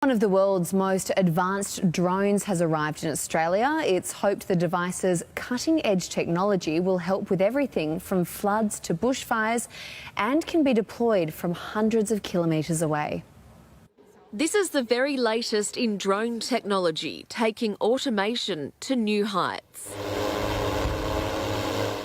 One of the world's most advanced drones has arrived in Australia. It's hoped the device's cutting-edge technology will help with everything from floods to bushfires and can be deployed from hundreds of kilometres away. This is the very latest in drone technology, taking automation to new heights.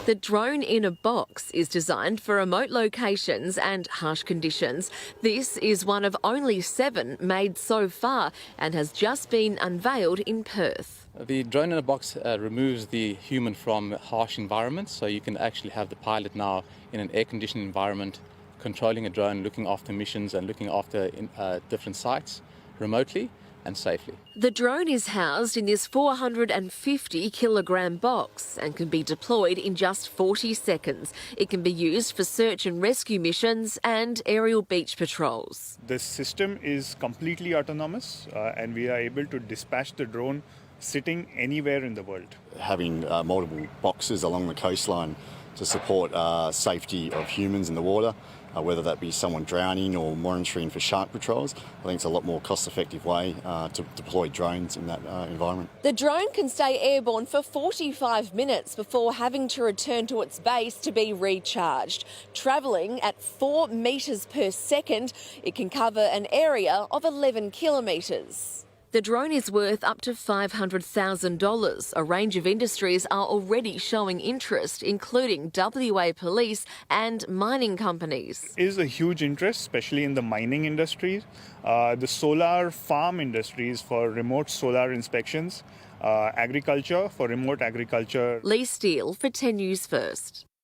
The drone in a box is designed for remote locations and harsh conditions. This is one of only 7 made so far and has just been unveiled in Perth. The drone in a box removes the human from harsh environments, so you can actually have the pilot now in an air-conditioned environment, controlling a drone, looking after missions and looking after different sites remotely and safely. The drone is housed in this 450-kilogram box and can be deployed in just 40 seconds. It can be used for search and rescue missions and aerial beach patrols. This system is completely autonomous and we are able to dispatch the drone sitting anywhere in the world. Having multiple boxes along the coastline to support safety of humans in the water, whether that be someone drowning or monitoring for shark patrols. I think it's a lot more cost-effective way to deploy drones in that environment. The drone can stay airborne for 45 minutes before having to return to its base to be recharged. Travelling at 4 metres per second, it can cover an area of 11 kilometres. The drone is worth up to $500,000. A range of industries are already showing interest, including WA Police and mining companies. There is a huge interest, especially in the mining industry, the solar farm industries for remote solar inspections, agriculture for remote agriculture. Lee Steele for 10 News First.